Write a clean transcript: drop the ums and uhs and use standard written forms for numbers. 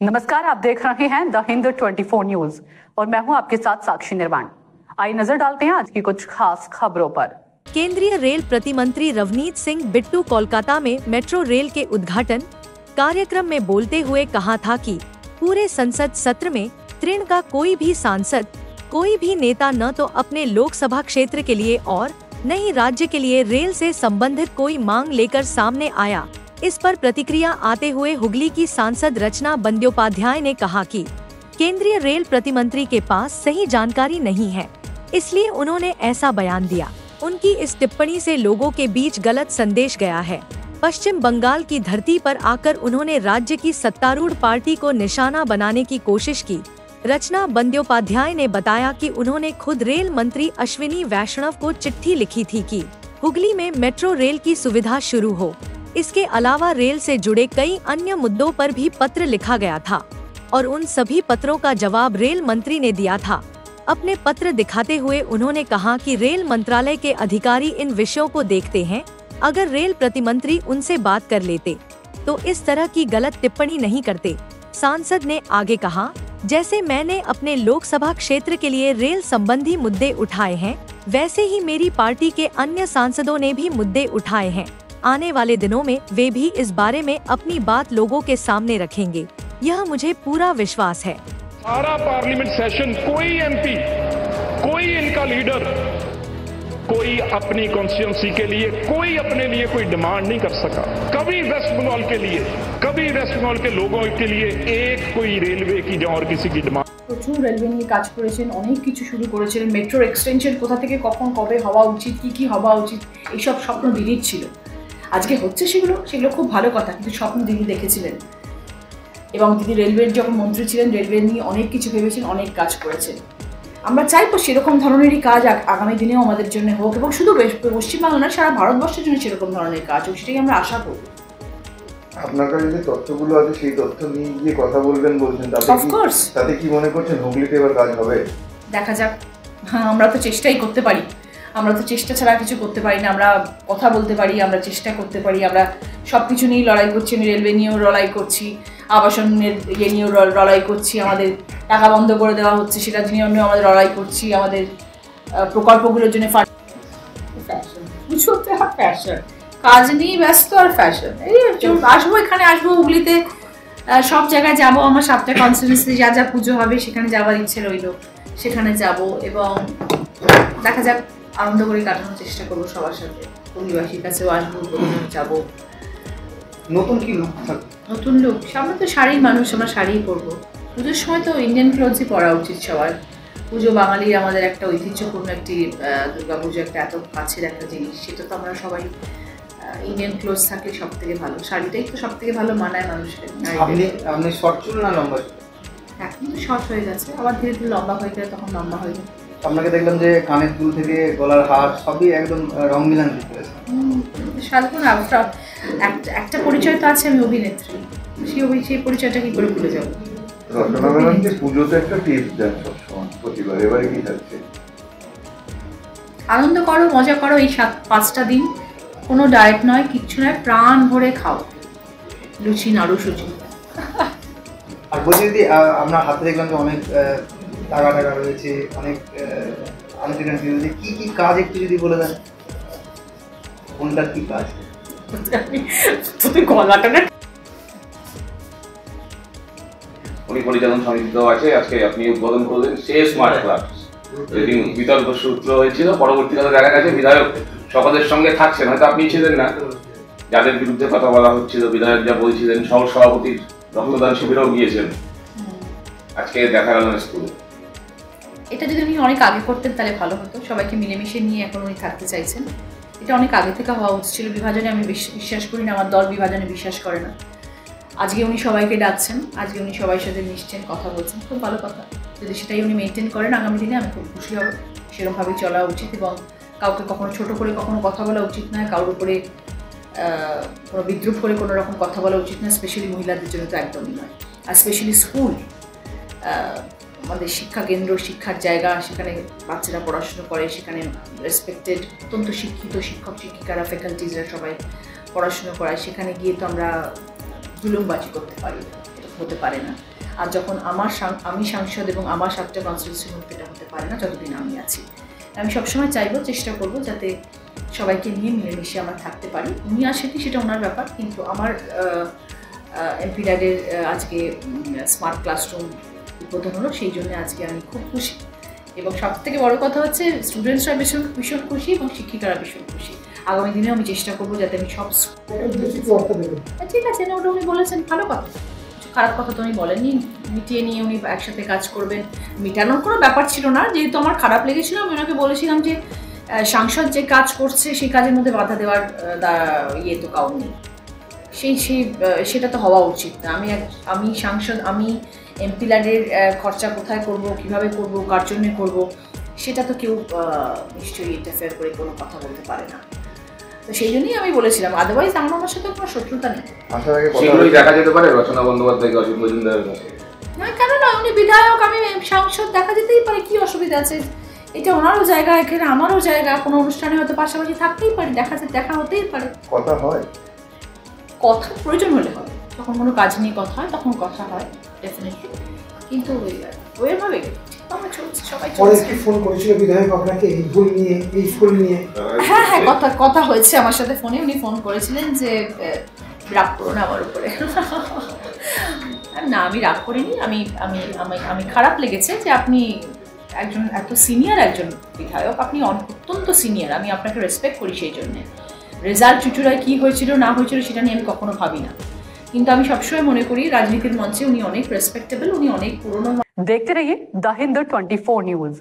नमस्कार, आप देख रहे हैं द हिंद 24 न्यूज और मैं हूं आपके साथ साक्षी निर्वाण। आइए नजर डालते हैं आज की कुछ खास खबरों पर। केंद्रीय रेल प्रतिमंत्री रवनीत सिंह बिट्टू कोलकाता में मेट्रो रेल के उद्घाटन कार्यक्रम में बोलते हुए कहा था कि पूरे संसद सत्र में तृण का कोई भी सांसद, कोई भी नेता न तो अपने लोकसभा क्षेत्र के लिए और न ही राज्य के लिए रेल से संबंधित कोई मांग लेकर सामने आया। इस पर प्रतिक्रिया आते हुए हुगली की सांसद रचना बंद्योपाध्याय ने कहा कि केंद्रीय रेल प्रतिमंत्री के पास सही जानकारी नहीं है, इसलिए उन्होंने ऐसा बयान दिया। उनकी इस टिप्पणी से लोगों के बीच गलत संदेश गया है। पश्चिम बंगाल की धरती पर आकर उन्होंने राज्य की सत्तारूढ़ पार्टी को निशाना बनाने की कोशिश की। रचना बंद्योपाध्याय ने बताया कि उन्होंने खुद रेल मंत्री अश्विनी वैष्णव को चिट्ठी लिखी थी कि हुगली में मेट्रो रेल की सुविधा शुरू हो। इसके अलावा रेल से जुड़े कई अन्य मुद्दों पर भी पत्र लिखा गया था और उन सभी पत्रों का जवाब रेल मंत्री ने दिया था। अपने पत्र दिखाते हुए उन्होंने कहा कि रेल मंत्रालय के अधिकारी इन विषयों को देखते हैं। अगर रेल प्रतिमंत्री उनसे बात कर लेते तो इस तरह की गलत टिप्पणी नहीं करते। सांसद ने आगे कहा, जैसे मैंने अपने लोकसभा क्षेत्र के लिए रेल संबंधी मुद्दे उठाए हैं, वैसे ही मेरी पार्टी के अन्य सांसदों ने भी मुद्दे उठाए हैं। आने वाले दिनों में वे भी इस बारे में अपनी बात लोगों के सामने रखेंगे, यह मुझे पूरा विश्वास है। सारा पार्लियामेंट सेशन कोई एमपी, कोई इनका लीडर, कोई अपनी कॉन्स्टिट्यूंसी के लिए, कोई अपने लिए कोई डिमांड नहीं कर सका। कभी वेस्ट बंगाल के लिए, कभी वेस्ट बंगाल के लोगों के लिए एक कोई रेलवे की या और किसी की डिमांड। প্রচুর রেলওয়ে নিয়ে কাজ করেছেন, অনেক কিছু শুরু করেছিলেন। মেট্রোর এক্সটেনশন কোথা থেকে কখন কবে হওয়া উচিত, কি হওয়া উচিত, এইসব স্বপ্ন দিদির ছিল। আজকে হচ্ছে সেগুলো খুব ভালো কথা, কিন্তু স্বপ্ন দিদি দেখেছিলেন এবং দিদি রেলওয়ের যখন মন্ত্রী ছিলেন রেলওয়ে নিয়ে অনেক কিছু ভেবেছেন, অনেক কাজ করেছেন। আমরা চাইবো সেরকম ধরনেরই কাজ আগামী দিনেও আমাদের জন্য হোক এবং শুধু পশ্চিমবাংলা না, সারা ভারতবর্ষের জন্য সেরকম ধরনের কাজ হোক, সেটাই আমরা আশা করব। আপনার কাছে যে তথ্যগুলো আছে সেই তথ্য নিয়ে গিয়ে কথা বলবেন বলছেন, তাতে কি মনে করছেন হুগলিতে এবার কাজ হবে? দেখা যাক। হ্যাঁ, আমরা তো চেষ্টাই করতে পারি, আমরা তো চেষ্টা ছাড়া কিছু করতে পারি না। আমরা কথা বলতে পারি, আমরা চেষ্টা করতে পারি, আমরা সব কিছু নিয়েই লড়াই করছি। আমি রেলওয়ে নিয়েও লড়াই করছি, আবাসনের নিয়েও লড়াই করছি, আমাদের টাকা বন্ধ করে দেওয়া হচ্ছে সেটার নিয়েও আমাদের লড়াই করছি, আমাদের প্রকল্পগুলোর জন্য ফ্যাশন কাজ নিয়ে ব্যস্ত আর ফ্যাশন। এই আসবো, এখানে আসবো, হুগলিতে সব জায়গায় যাবো। আমার 7টা কনস্টিটিউয়েন্সি যা যা পুজো হবে সেখানে যাওয়ার ইচ্ছে রইল, সেখানে যাব এবং দেখা যাক, আনন্দ করে কাটানোর চেষ্টা করবো সবার সাথে। পরিবাসীর কাছেও আসবো, যাবো। নতুন কি নতুন লোক, সামনে তো শাড়ির মানুষ, আমরা শাড়িই পরবো। পুজোর সময় তো ইন্ডিয়ান ক্লোথসই পরা উচিত সবার। পুজো বাঙালির আমাদের একটা ঐতিহ্যপূর্ণ একটি দুর্গাপুজো, একটা এত কাছের একটা জিনিস, সেটা তো আমরা সবাই ইন্ডিয়ান ক্লোথস থাকলে সব থেকে ভালো। শাড়িটাই তো সব থেকে ভালো মানায় মানুষকে। আপনি শর্ট চুল না লম্বা? এখন তো শর্ট হয়ে গেছে, আবার ধীরে ধীরে লম্বা হয়ে গেলে তখন লম্বা হয়ে যাবে। আপনাকে দেখলাম যে কানের দুল থেকে গলার হার সবই একদম রং মিলান দিতে। সাধারণ একটা পরিচয় তো আছে, আমি অভিনেত্রী, সেই পরিচয়টা কি করে ভুলে যাবো? পুজোতে একটা টিপস দেন সবসময়, প্রতিবার, এবারে কি থাকছে? আনন্দ করো, মজা করো, এই 5টা দিন কোনো ডায়েট নয়, কিচ্ছু নয়, প্রাণ ভরে খাও, লুচি নাড়ু সুজি। আর বলছি দিদি, আপনার হাতে দেখলাম যে অনেক টাকা রয়েছে, অনেক কি কি কাজ একটু যদি বলে দেন, কোনটা কি কাজ? উনি পরিচালন সমিতিতেও আছে। আজকে আপনি উদ্বোধন করলেন সেই স্মার্ট ক্লাস, যেদিন বিতর্ক সূত্র হয়েছিল, পরবর্তীকালে দেখা গেছে বিধায়ক সকলের সঙ্গে থাকছেন, হয়তো আপনি ছিলেন না, যাদের বিরুদ্ধে কথা বলা হচ্ছিল, বিধায়ক যা বলছিলেন, সহ সভাপতির রক্তদান শিবিরেও গিয়েছেন, আজকে দেখা গেল স্কুলে। এটা যদি উনি অনেক আগে করতেন তাহলে ভালো হতো। সবাইকে মিলেমিশে নিয়ে এখন উনি থাকতে চাইছেন, এটা অনেক আগে থেকে হওয়া উচিত ছিল। বিভাজনে আমি বিশ্বাস করি না, আমার দল বিভাজনে বিশ্বাস করে না। আজকে উনি সবাইকে ডাকছেন, আজকে উনি সবার সাথে মিশছেন, কথা বলছেন, খুব ভালো কথা। যদি সেটাই উনি মেনটেন করেন আগামী দিনে আমি খুব খুশি হব। সেরকমভাবেই চলা উচিত এবং কাউকে কখনো ছোট করে কখনো কথা বলা উচিত নয়, কারোর উপরে কোনো বিদ্রুপ করে কোনো রকম কথা বলা উচিত নয়, স্পেশালি মহিলাদের জন্য তো একদমই নয়। আর স্পেশালি স্কুল, আমাদের শিক্ষা কেন্দ্র, শিক্ষার জায়গা, সেখানে বাচ্চারা পড়াশুনো করে, সেখানে রেসপেক্টেড অত্যন্ত শিক্ষিত শিক্ষক শিক্ষিকারা, ফ্যাকাল্টিজরা সবাই পড়াশুনো করায়, সেখানে গিয়ে তো আমরা জুলুমবাজি করতে পারি, এটা হতে পারে না। আর যখন আমি সাংসদ এবং আমার 7টা কনস্টিটিউন্সি মধ্যে এটা হতে পারে না যতদিন আমি আছি। আমি সবসময় চাইবো, চেষ্টা করবো যাতে সবাইকে নিয়ে মিলেমিশে আমরা থাকতে পারি। উনি আসেনি সেটা ওনার ব্যাপার, কিন্তু আমার এমপি ল্যাডের আজকে স্মার্ট ক্লাসরুম উদ্বোধন হলো, সেই জন্য আজকে আমি খুব খুশি। এবং সবথেকে বড় কথা হচ্ছে স্টুডেন্টসরা ভীষণ খুশি এবং শিক্ষিকারা ভীষণ খুশি। আগামী দিনে আমি চেষ্টা করবো যাতে আমি সব ঠিক আছে না, ওটা উনি বলেছেন, ভালো কথা, খারাপ কথা তো উনি বলেননি। মিটিয়ে নিয়ে উনি একসাথে কাজ করবেন, মিটানোর কোনো ব্যাপার ছিল না। যেহেতু আমার খারাপ লেগেছিল, আমি ওনাকে বলেছিলাম যে সাংসদ যে কাজ করছে সেই কাজের মধ্যে বাধা দেওয়ার ইয়ে তো কাউর নেই, সেটা তো হওয়া উচিত না। আমি সাংসদ, আমি এমপি ল্যাডের খরচা কোথায় করব, কিভাবে করব, কার জন্য করব, সেটা তো কেউ নিশ্চয়ই ইন্টারফেয়ার করে কোনো কথা বলতে পারে না। তো সেই জন্যই আমি বলেছিলাম, আদারওয়াইজ আমার সাথে কোনো শত্রুতা নেই। সেগুলোই দেখা যেতে পারে রচনা বন্দ্যোপাধ্যায়কে অসীম মজুমদারের কাছে। না, কেন না, উনি বিধায়ক, আমি সাংসদ, দেখা যেতেই পারে, কি অসুবিধা আছে? এটা ওনারও জায়গা, এখানে আমারও জায়গা, কোনো অনুষ্ঠানে হয়তো পাশাপাশি থাকতেই পারি, দেখা হতেই পারে। কথা হয়, কথা প্রয়োজন হলে হয়, যখন কোনো কাজ নিয়ে কথা হয় তখন কথা হয় ডেফিনেটলি, কিন্তু ওইভাবে আমরা চলছে, সবাই চলছে। ফোন করেছিল বিধায়ক আপনাকে এই ভুল নিয়ে, এই ফুল নিয়ে? হ্যাঁ, কথা হয়েছে আমার সাথে ফোনে। উনি ফোন করেছিলেন যে রাগ করো না আমার উপরে। না, আমি রাগ করিনি। আমি খারাপ লেগেছে যে আপনি একজন এত সিনিয়র একজন বিধায়ক, আপনি অত্যন্ত সিনিয়র, আমি আপনাকে রেসপেক্ট করি। সেই জন্যে রেজাল্ট চুচুড়ায় কী হয়েছিল না হয়েছিল সেটা নিয়ে আমি কখনো ভাবি না, কিন্তু আমি সবসময় মনে করি রাজনীতির মঞ্চে উনি অনেক রেসপেক্টেবল, উনি অনেক পুরনো। देखते रहिए द हिंद 24 न्यूज।